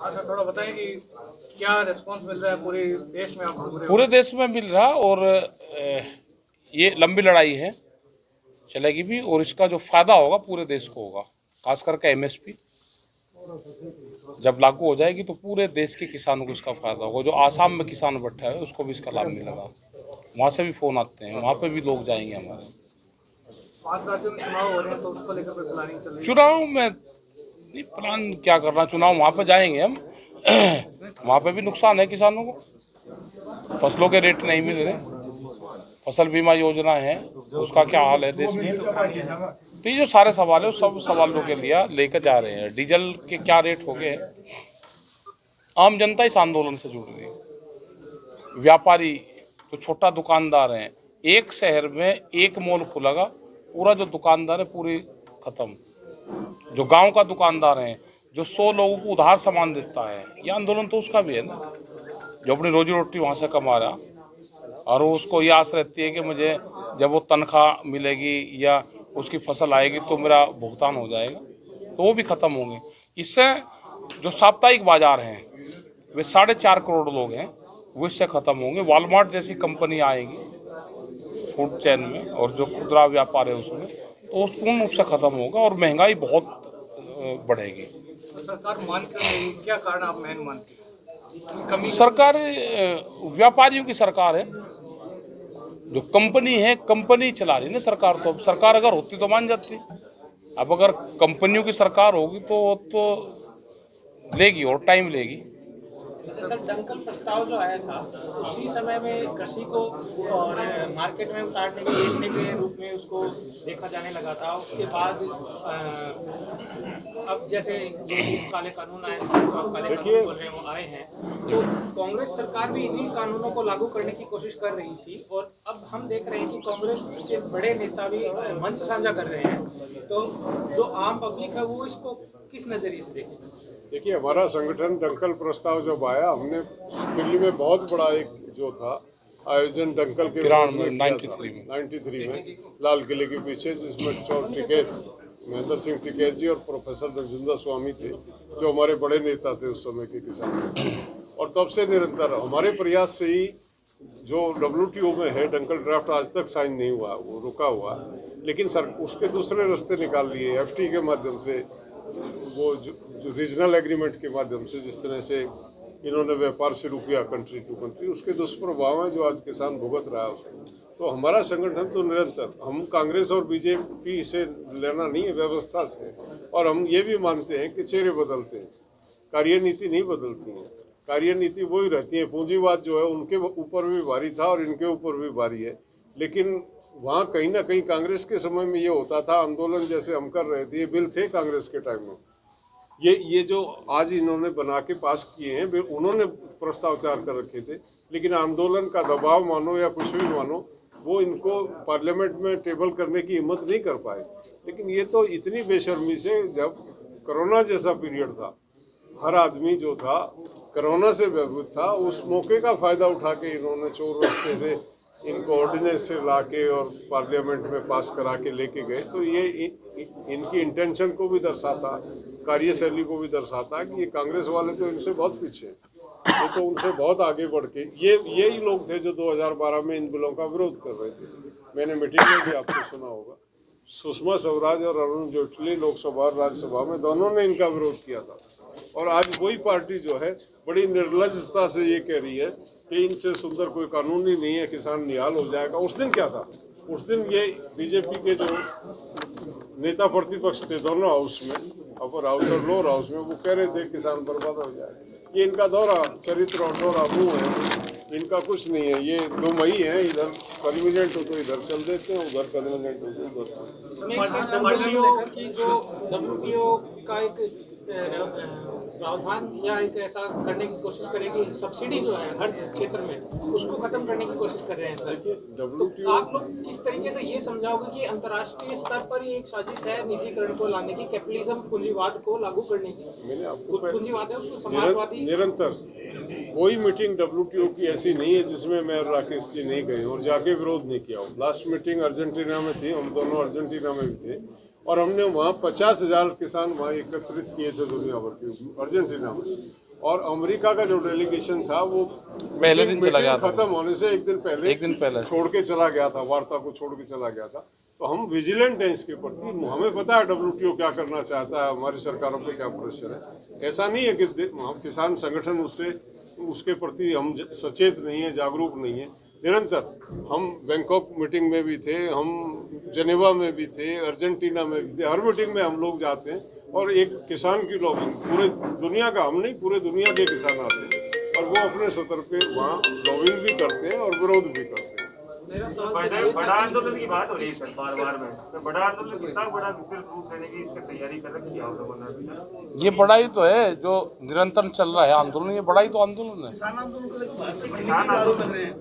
हाँ सर, थोड़ा बताएं कि क्या रिस्पांस मिल रहा है पूरे देश में आपको? पूरे देश में मिल रहा और ये लंबी लड़ाई है, चलेगी भी, और इसका जो फायदा होगा पूरे देश को होगा। खास करके एमएसपी जब लागू हो जाएगी तो पूरे देश के किसानों को इसका फायदा होगा। जो आसाम में किसान बैठा है उसको भी इसका लाभ मिलेगा। वहाँ से भी फोन आते हैं, वहाँ पे भी लोग जाएंगे हमारे। 5 राज्यों में चुनाव हो रहे हैं तो उसको लेकर कोई प्लानिंग चल रही है? चुनाव में नहीं प्लान क्या करना, चुनाव वहाँ पे जाएंगे हम। वहाँ पे भी नुकसान है किसानों को, फसलों के रेट नहीं मिल रहे, फसल बीमा योजना है उसका क्या हाल है देश में। तो ये जो सारे सवाल है उस सब सवालों के लिए लेकर जा रहे हैं। डीजल के क्या रेट हो गए हैं, आम जनता इस आंदोलन से जुड़ रही है। व्यापारी जो छोटा दुकानदार हैं, एक शहर में एक मॉल खुलेगा, पूरा जो दुकानदार है पूरी खत्म। जो गांव का दुकानदार है जो 100 लोगों को उधार सामान देता है, ये आंदोलन तो उसका भी है ना, जो अपनी रोजी रोटी वहाँ से कमा रहा, और उसको ये आस रहती है कि मुझे जब वो तनख्वाह मिलेगी या उसकी फसल आएगी तो मेरा भुगतान हो जाएगा, तो वो भी ख़त्म होंगे। इससे जो साप्ताहिक बाजार हैं वे 4.5 करोड़ लोग हैं, वो इससे ख़त्म होंगे। वॉलमार्ट जैसी कंपनी आएगी फूड चेन में, और जो खुदरा व्यापार है उसमें, तो उस पूर्ण रूप से ख़त्म होगा और महंगाई बहुत बढ़ेगी। तो सरकार मान क्यों नहीं, क्या कारण आप महन मानती है? सरकार व्यापारियों की सरकार है, जो कंपनी है कंपनी चला रही है ना सरकार। तो अब सरकार अगर होती तो मान जाती, अब अगर कंपनियों की सरकार होगी तो लेगी और टाइम लेगी। सर, दंगल प्रस्ताव जो आया था उसी समय में कृषि को और मार्केट में उतारने के बेचने के रूप में उसको देखा जाने लगा था। उसके बाद अब जैसे जो काले कानून आए, काले कानून बोल रहे हैं, वो आए हैं, तो कांग्रेस सरकार भी इन्हीं कानूनों को लागू करने की कोशिश कर रही थी, और अब हम देख रहे हैं कि कांग्रेस के बड़े नेता भी मंच साझा कर रहे हैं। तो जो आम पब्लिक है वो इसको किस नजरिए से देखेगा? देखिए, हमारा संगठन दंगल प्रस्ताव जब आया, हमने दिल्ली में बहुत बड़ा एक जो था आयोजन दंगल के 93 में लाल किले के पीछे, जिसमें महेंद्र सिंह टिकैत जी और प्रोफेसर नरजिंदर स्वामी थे, जो हमारे बड़े नेता थे उस समय के किसान। और तब से निरंतर हमारे प्रयास से ही जो WTO में है दंगल ड्राफ्ट आज तक साइन नहीं हुआ, वो रुका हुआ। लेकिन सर उसके दूसरे रास्ते निकाल लिए, FTA के माध्यम से, वो जो रीजनल एग्रीमेंट के माध्यम से जिस तरह से इन्होंने व्यापार शुरू किया कंट्री टू कंट्री, उसके दुष्प्रभाव हैं जो आज किसान भुगत रहा है उसको। तो हमारा संगठन तो निरंतर, हम कांग्रेस और BJP से लेना नहीं है, व्यवस्था से। और हम ये भी मानते हैं कि चेहरे बदलते हैं, कार्यनीति नहीं बदलती है। कार्यनीति वही रहती है। पूंजीवाद जो है उनके ऊपर भी भारी था और इनके ऊपर भी भारी है। लेकिन वहाँ कहीं ना कहीं कांग्रेस के समय में ये होता था, आंदोलन जैसे हम कर रहे थे, ये बिल थे कांग्रेस के टाइम में, ये जो आज इन्होंने बना के पास किए हैं, उन्होंने प्रस्ताव तैयार कर रखे थे। लेकिन आंदोलन का दबाव मानो या कुछ भी मानो, वो इनको पार्लियामेंट में टेबल करने की हिम्मत नहीं कर पाए। लेकिन ये तो इतनी बेशर्मी से, जब कोरोना जैसा पीरियड था, हर आदमी जो था कोरोना से व्यवहित था, उस मौके का फ़ायदा उठा के इन्होंने चोर रास्ते से इनको ऑर्डिनेंस से ला के और पार्लियामेंट में पास करा के लेके गए। तो ये इनकी इंटेंशन को भी दर्शाता, कार्यशैली को भी दर्शाता है कि ये कांग्रेस वाले तो इनसे बहुत पीछे हैं। ये तो उनसे बहुत आगे बढ़ के, यही लोग थे जो 2012 में इन बिलों का विरोध कर रहे थे। मैंने मीटिंग में भी आपको सुना होगा, सुषमा स्वराज और अरुण जेटली लोकसभा और राज्यसभा में दोनों ने इनका विरोध किया था। और आज वही पार्टी जो है बड़ी निर्लजता से ये कह रही है कि इनसे सुंदर कोई कानून ही नहीं है, किसान निहाल हो जाएगा। उस दिन क्या था? उस दिन ये BJP के जो नेता प्रतिपक्ष थे दोनों हाउस में, अपर हाउस और लोअर हाउस में, वो कह रहे थे किसान बर्बाद हो जाएगा। ये इनका दोहरा चरित्र और दोहरा मुँह है, इनका कुछ नहीं है। ये 2 मई है, इधर कन्वीनियंट हो तो इधर चल देते हैं, उधर कन्वीनियंट हो तो उधर WTO का एक प्रावधान या एक ऐसा करने की कोशिश करेगी, सब्सिडी जो है हर क्षेत्र में उसको खत्म करने की कोशिश कर रहे हैं सर। तो आप लोग किस तरीके से ये समझाओगे कि अंतर्राष्ट्रीय स्तर पर ये एक साजिश है निजीकरण को लाने की, कैपिटलिज्म, पूंजीवाद को लागू करने की? मैंने आपको पूंजीवाद है उसको समाजवादी। निरंतर कोई मीटिंग WTO की ऐसी नहीं है जिसमें मैं और राकेश जी नहीं गए और जाके विरोध नहीं किया हो। लास्ट मीटिंग अर्जेंटीना में थी, हम दोनों अर्जेंटीना में भी थे, और हमने वहाँ 50,000 किसान वहाँ एकत्रित किए थे दुनिया भर के, अर्जेंटीना में। और अमेरिका का जो डेलीगेशन था वो पहले दिन चला गया था, खत्म होने से एक दिन पहले छोड़ के चला गया था, वार्ता को छोड़ के चला गया था। तो हम विजिलेंट हैं इसके प्रति, हमें पता है WTO क्या करना चाहता है, हमारी सरकारों पे क्या प्रेशर है। ऐसा नहीं है कि किसान संगठन उसके प्रति हम सचेत नहीं है, जागरूक नहीं है। निरंतर हम बैंकॉक मीटिंग में भी थे, हम जेनेवा में भी थे, अर्जेंटीना में भी थे, हर मीटिंग में हम लोग जाते हैं और एक किसान की लॉबिंग, पूरे दुनिया का, हम नहीं पूरे दुनिया के किसान आते हैं और वो अपने स्तर पे वहाँ लॉबिंग भी करते हैं और विरोध भी करते हैं। बड़ा आंदोलन की बात हो रही है सर बार में, तो बड़ा आंदोलन कितना बड़ा विफल रूप लेने की इसकी तैयारी कर रखी है। ये बड़ा ही तो है जो निरंतर चल रहा है आंदोलन, ये बड़ा ही तो आंदोलन है। किसान आंदोलन को लेकर बाहर से फंडिंग के आरोप लग रहे हैं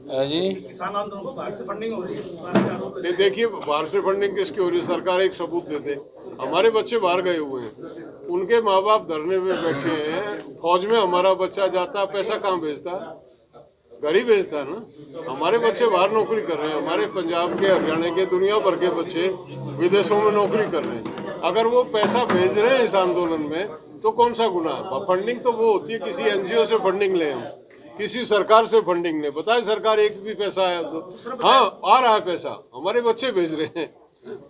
जी, किसान आंदोलन को बाहर से फंडिंग हो रही है, इस बात के आरोप। देखिए बाहर से फंडिंग किसकी हो रही है, सरकार एक सबूत दे दे। हमारे बच्चे बाहर गए हुए हैं, उनके माँ बाप धरने में बैठे हैं, फौज में हमारा बच्चा जाता है, पैसा कहाँ भेजता है, घर ही भेजता है ना। हमारे बच्चे बाहर नौकरी कर रहे हैं, हमारे पंजाब के, हरियाणा के, दुनिया भर के बच्चे विदेशों में नौकरी कर रहे हैं। अगर वो पैसा भेज रहे हैं इस आंदोलन में तो कौन सा गुनाह है। फंडिंग तो वो होती है किसी NGO से फंडिंग लें, हम किसी सरकार से फंडिंग लें, बताए सरकार एक भी पैसा आया तो, हाँ आ रहा है पैसा, हमारे बच्चे भेज रहे हैं।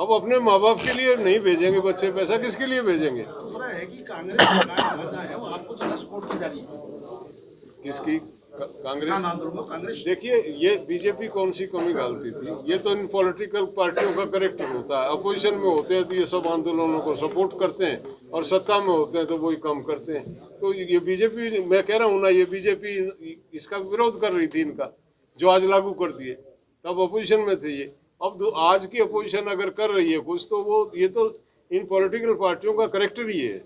अब अपने माँ बाप के लिए नहीं भेजेंगे बच्चे, पैसा किसके लिए भेजेंगे। दूसरा है कि कांग्रेस सरकार है वो आपको ज्यादा सपोर्ट की जा रही है। किसकी? कांग्रेस। देखिए ये बीजेपी कौन सी कमी डालती थी, ये तो इन पॉलिटिकल पार्टियों का करेक्टर होता है। अपोजिशन में होते हैं तो ये सब आंदोलनों को सपोर्ट करते हैं और सत्ता में होते हैं तो वही काम करते हैं। तो ये बीजेपी, मैं कह रहा हूँ ना, ये बीजेपी इसका विरोध कर रही थी इनका, जो आज लागू कर दिए, तब अपोजिशन में थे ये। अब आज की अपोजिशन अगर कर रही है कुछ तो वो, ये तो इन पॉलिटिकल पार्टियों का करेक्टर ही है।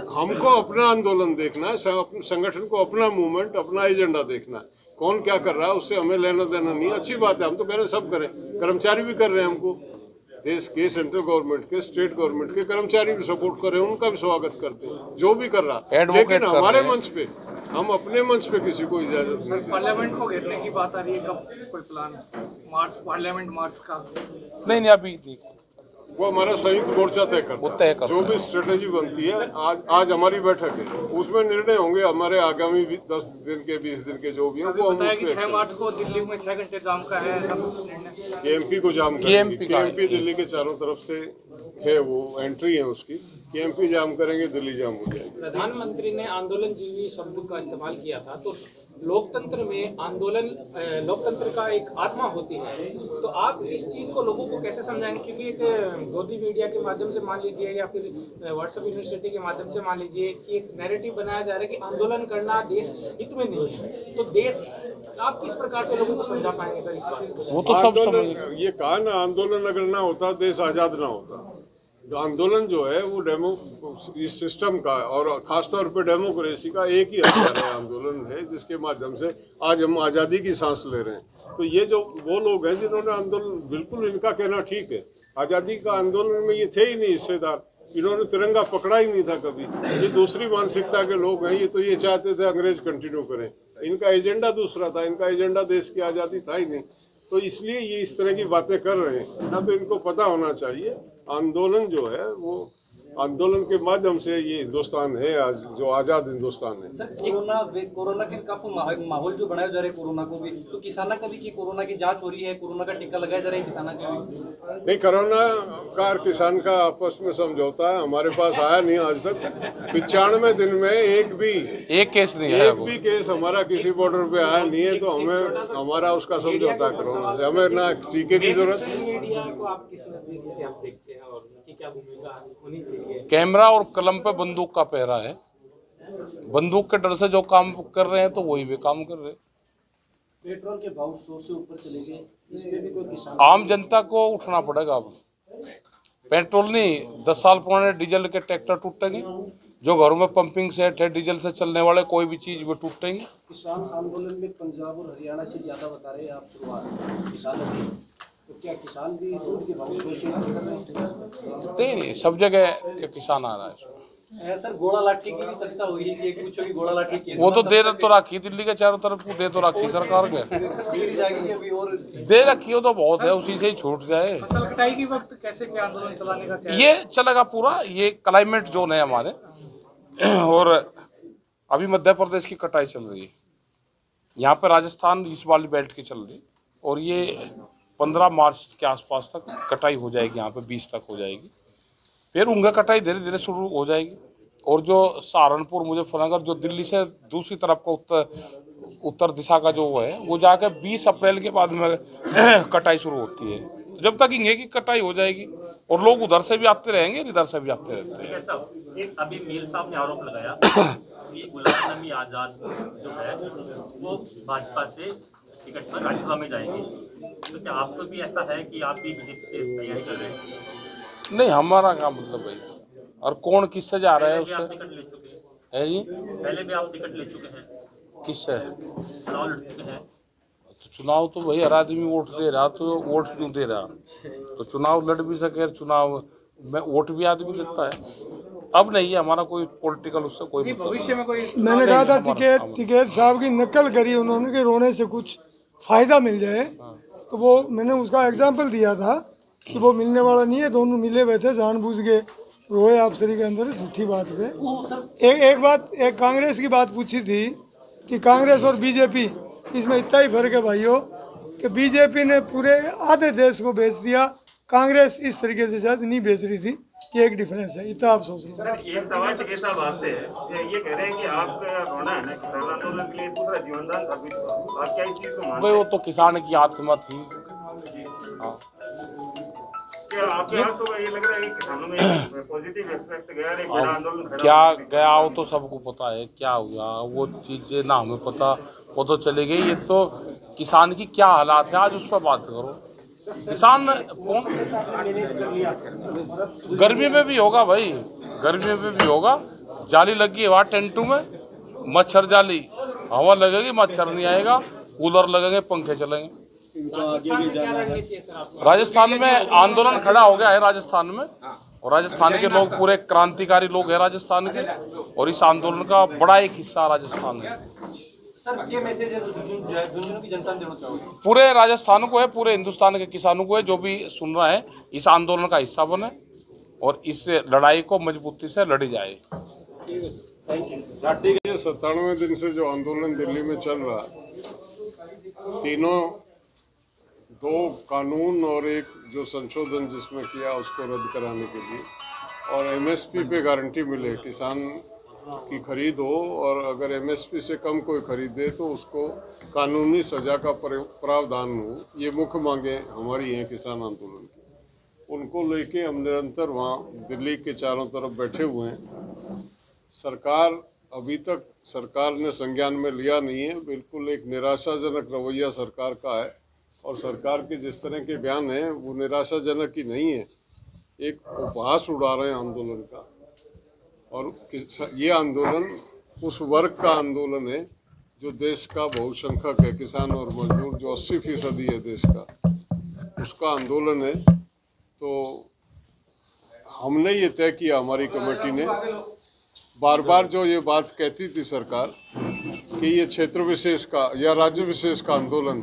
हमको अपना आंदोलन देखना है, संगठन को अपना मूवमेंट, अपना एजेंडा देखना है, कौन क्या कर रहा है उससे हमें लेना देना नहीं। अच्छी बात है, हम तो कह रहे हैं सब करें, कर्मचारी भी कर रहे हैं, हमको देश के सेंट्रल गवर्नमेंट के, स्टेट गवर्नमेंट के कर्मचारी भी सपोर्ट कर रहे हैं, उनका भी स्वागत करते हैं जो भी कर रहा है। लेकिन हमारे मंच पे, हम अपने मंच पे किसी को इजाजत नहीं। पार्लियामेंट को घेरने की बात आ रही है, कब कोई प्लान मार्च, पार्लियामेंट मार्च का? नहीं अभी नहीं, वो हमारा संयुक्त मोर्चा तय करता है। जो भी स्ट्रेटेजी बनती है, आज हमारी बैठक है, उसमें निर्णय होंगे हमारे आगामी 10 दिन के, 20 दिन के जो भी हैं वो हम बताया कि 6 मार्च को दिल्ली में 6 घंटे जाम का है, KMP को जाम करेंगे। KMP दिल्ली के चारों तरफ से है, वो एंट्री है उसकी। KMP जाम करेंगे, दिल्ली जाम हो जाएगी। प्रधानमंत्री ने आंदोलन जीवी शब्द का इस्तेमाल किया था, तो लोकतंत्र में आंदोलन लोकतंत्र का एक आत्मा होती है, तो आप इस चीज़ को लोगों को कैसे समझाएंगे? क्योंकि एक गोदी मीडिया के माध्यम से मान लीजिए या फिर व्हाट्सएप यूनिवर्सिटी के माध्यम से मान लीजिए कि एक नैरेटिव बनाया जा रहा है कि आंदोलन करना देश हित में नहीं है, तो देश, आप किस प्रकार से लोगों को समझा पाएंगे सर इस बात को? वो तो सब समझ, ये कहा ना, आंदोलन अगर ना होता देश आज़ाद ना होता। आंदोलन जो है वो इस सिस्टम का और खासतौर पे डेमोक्रेसी का एक ही हथियार है, आंदोलन है, जिसके माध्यम से आज हम आज़ादी की सांस ले रहे हैं। तो ये जो वो लोग हैं जिन्होंने आंदोलन, बिल्कुल इनका कहना ठीक है, आज़ादी का आंदोलन में ये थे ही नहीं हिस्सेदार, इन्होंने तिरंगा पकड़ा ही नहीं था कभी। ये दूसरी मानसिकता के लोग हैं, ये तो ये चाहते थे अंग्रेज कंटिन्यू करें, इनका एजेंडा दूसरा था, इनका एजेंडा देश की आज़ादी था ही नहीं। तो इसलिए ये इस तरह की बातें कर रहे हैं ना, तो इनको पता होना चाहिए आंदोलन जो है वो आंदोलन के माध्यम से ये हिंदुस्तान है आज, जो आज़ाद हिंदुस्तान है। सर कोरोना के काफी माहौल जो बनाया जा रहा है कोरोना को भी, तो किसाना का भी कि कोरोना की जांच हो रही है, कोरोना का टीका लगाया जा रहा है किसाना का भी? नहीं, कोरोना का और किसान का आपस में समझौता है, हमारे पास आया नहीं आज तक। 95 दिन में एक केस नहीं है, एक भी केस हमारा किसी बॉर्डर पे आया नहीं है। तो हमें हमारा उसका समझौता है कोरोना से, हमें ना टीके की जरूरत। मीडिया को आप किस नजरिए से आप देखते हैं और उनकी क्या भूमिका होनी चाहिए? कैमरा और कलम पे बंदूक का पहरा है, बंदूक के डर से जो काम कर रहे हैं तो वही भी काम कर रहे हैं। पेट्रोल के भाव 100 से ऊपर चले गए, इस पे भी कोई किसान, आम जनता को उठना पड़ेगा। अब पेट्रोल नहीं, 10 साल पुराने डीजल के ट्रैक्टर टूटेंगे, जो घरों में पंपिंग सेट है डीजल से चलने वाले कोई भी चीज वो टूटेंगी। किसान आंदोलन में पंजाब और हरियाणा से ज्यादा बता रहे हैं आप शुरुआत किसानों की, तो क्या किसान भी दूध के भाव 100 से ऊपर कर रहे हैं? नहीं, सब जगह के किसान आ रहा है। सर गोला लाठी की भी चर्चा हुई है कि कुछ होगी गोला लाठी की, वो तो दे तो रखी, दिल्ली के चारों तरफ को दे तो रखी सरकार के, जाएगी अभी और दे रखी हो तो बहुत है, उसी से ही छूट जाए। फसल कटाई के वक्त कैसे क्या आंदोलन चलाने का क्या? ये चलेगा पूरा, ये क्लाइमेट जोन है हमारे, और अभी मध्य प्रदेश की कटाई चल रही है, यहाँ पे राजस्थान इस वाली बेल्ट की चल रही, और ये 15 मार्च के आसपास तक कटाई हो जाएगी, यहाँ पे 20 तक हो जाएगी। फिर उनका कटाई धीरे धीरे शुरू हो जाएगी। और जो सहारनपुर मुजफ्फरनगर जो दिल्ली से दूसरी तरफ का उत्तर दिशा का जो है वो जाकर 20 अप्रैल के बाद में कटाई शुरू होती है। जब तक इंगे की कटाई हो जाएगी और लोग उधर से भी आते रहेंगे, इधर से भी आते रहते हैं। एक अभी मील साहब ने आरोप लगाया कि गुलाम नबी आजाद जो है वो भाजपा से टिकट पर राज्यसभा में जाएंगे, तो क्या आपको भी ऐसा है कि आप भी बीजेपी से तैयारी कर रहे हैं? नहीं, हमारा क्या मतलब भाई, और कौन किससे जा रहा है उससे टिकट ले चुके हैं? है जी, पहले भी आप टिकट ले चुके हैं, किससे चुनाव लड़ चुके हैं। तो चुनाव तो भाई हर आदमी वोट दे रहा, तो वोट क्यों दे रहा? तो चुनाव लड़ भी सके, चुनाव में वोट भी आदमी देता है। अब नहीं है हमारा कोई पॉलिटिकल उससे कोई भविष्य में कोई मैंने कहा था टिकैत साहब की नकल करी उन्होंने कि रोने से कुछ फायदा मिल जाए, तो वो मैंने उसका एग्जाम्पल दिया था कि वो मिलने वाला नहीं है। दोनों मिले हुए थे, जानबूझ के रोए आपसरी के अंदर, झूठी बात पे। एक कांग्रेस की बात पूछी थी कि कांग्रेस और बीजेपी इसमें इतना ही फर्क है भाइयों कि बीजेपी ने पूरे आधे देश को बेच दिया, कांग्रेस इस तरीके से शायद नहीं बेच रही थी। ये एक डिफरेंस है, इतना आप सोच लो। एक सवाल टिकैत साहब आपसे है, ये कह रहे हैं कि आपका रोना है ना किसान आंदोलन के लिए पूरा जीवनदान साबित हुआ, आप क्या इस चीज को मानते भाई? हैं? वो तो किसान की आत्मा थी। हाँ, क्या आपके यहाँ तो ये लग रहा है कि किसानों में पॉजिटिव एस्पेक्ट गया है, एक बड़ा आंदोलन खड़ा क्या हुआ? गया वो तो सबको पता है, क्या हुआ वो चीजें ना हमें पता, वो तो चली गई। ये तो किसान की क्या हालात है आज उस पर बात करो। किसान गर्मी में भी होगा भाई, गर्मी में भी होगा। जाली लगी है वहाँ टेंटू में, मच्छर जाली, हवा लगेगी मच्छर नहीं आएगा, कूलर लगेंगे, पंखे चलेंगे। राजस्थान में आंदोलन खड़ा हो गया है राजस्थान में, और राजस्थान के लोग पूरे क्रांतिकारी लोग हैं राजस्थान के, और इस आंदोलन का बड़ा एक हिस्सा राजस्थान में। सर ये मैसेज है झुंझुनू की जनता में देना चाहोगे? पूरे राजस्थान को है, पूरे हिंदुस्तान के किसानों को है, जो भी सुन रहा है इस आंदोलन का हिस्सा बने और इस लड़ाई को मजबूती से लड़ी जाए। ये 97 दिन से जो आंदोलन दिल्ली में चल रहा है, तीनों दो कानून और एक जो संशोधन जिसमें किया उसको रद्द कराने के लिए, और एमएसपी पे गारंटी मिले किसान की खरीद हो, और अगर एमएसपी से कम कोई खरीदे तो उसको कानूनी सजा का प्रावधान हो। ये मुख्य मांगे हमारी हैं किसान आंदोलन की। उनको लेके हम निरंतर वहाँ दिल्ली के चारों तरफ बैठे हुए हैं। सरकार अभी तक सरकार ने संज्ञान में लिया नहीं है, बिल्कुल एक निराशाजनक रवैया सरकार का है, और सरकार के जिस तरह के बयान हैं वो निराशाजनक ही नहीं है, एक उपहास उड़ा रहे हैं आंदोलन का। और ये आंदोलन उस वर्ग का आंदोलन है जो देश का बहुसंख्यक है, किसान और मजदूर, जो 80% है देश का, उसका आंदोलन है। तो हमने ये तय किया, हमारी कमेटी ने, बार बार जो ये बात कहती थी सरकार कि ये क्षेत्र विशेष का या राज्य विशेष का आंदोलन,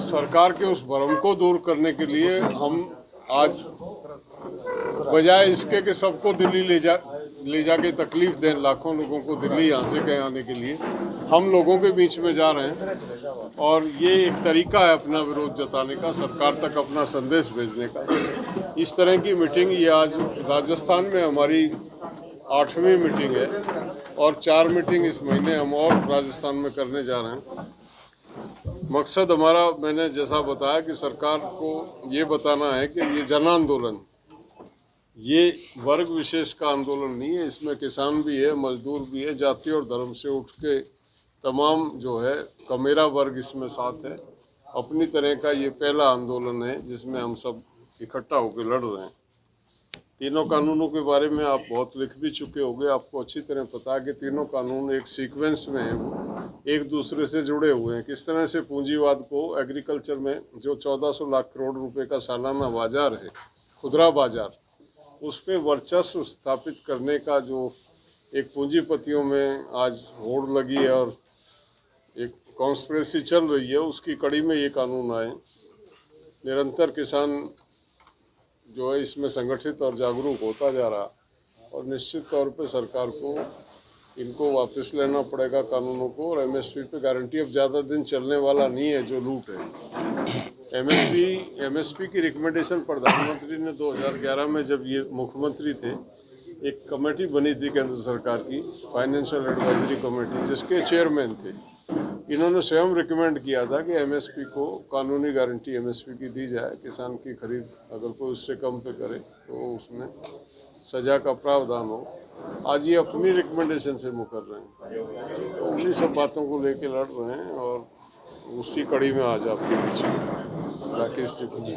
सरकार के उस भ्रम को दूर करने के लिए हम आज बजाय इसके कि सबको दिल्ली ले जाके तकलीफ दें, लाखों लोगों को दिल्ली यहाँ से कहीं आने के लिए, हम लोगों के बीच में जा रहे हैं। और ये एक तरीका है अपना विरोध जताने का, सरकार तक अपना संदेश भेजने का। इस तरह की मीटिंग ये आज राजस्थान में हमारी 8वीं मीटिंग है, और 4 मीटिंग इस महीने हम और राजस्थान में करने जा रहे हैं। मकसद हमारा, मैंने जैसा बताया कि सरकार को ये बताना है कि ये जन आंदोलन, ये वर्ग विशेष का आंदोलन नहीं है, इसमें किसान भी है, मजदूर भी है, जाति और धर्म से उठ के तमाम जो है कमेरा वर्ग इसमें साथ है। अपनी तरह का ये पहला आंदोलन है जिसमें हम सब इकट्ठा होकर लड़ रहे हैं। तीनों कानूनों के बारे में आप बहुत लिख भी चुके होंगे, आपको अच्छी तरह पता है कि तीनों कानून एक सीक्वेंस में हैं, वो एक दूसरे से जुड़े हुए हैं। किस तरह से पूंजीवाद को एग्रीकल्चर में जो 1400 लाख करोड़ रुपए का सालाना बाजार है, खुदरा बाजार, उस पर वर्चस्व स्थापित करने का जो एक पूंजीपतियों में आज होड़ लगी है और एक कॉन्स्पिरेसी चल रही है, उसकी कड़ी में ये कानून आए। निरंतर किसान जो है इसमें संगठित और जागरूक होता जा रहा, और निश्चित तौर पे सरकार को इनको वापस लेना पड़ेगा कानूनों को। और एमएसपी पे गारंटी अब ज़्यादा दिन चलने वाला नहीं है जो लूट है। एमएसपी की रिकमेंडेशन प्रधानमंत्री ने 2011 में जब ये मुख्यमंत्री थे, एक कमेटी बनी थी केंद्र सरकार की, फाइनेंशियल एडवाइजरी कमेटी, जिसके चेयरमैन थे। इन्होंने स्वयं रिकमेंड किया था कि एमएसपी को कानूनी गारंटी एमएसपी की दी जाए। किसान की खरीद अगर कोई उससे कम पे करे तो उसमें सजा का प्रावधान हो। आज ये अपनी रिकमेंडेशन से मुकर रहे हैं, तो उन्हीं सब बातों को लेके लड़ रहे हैं। और उसी कड़ी में आज आपके बीच राकेश जी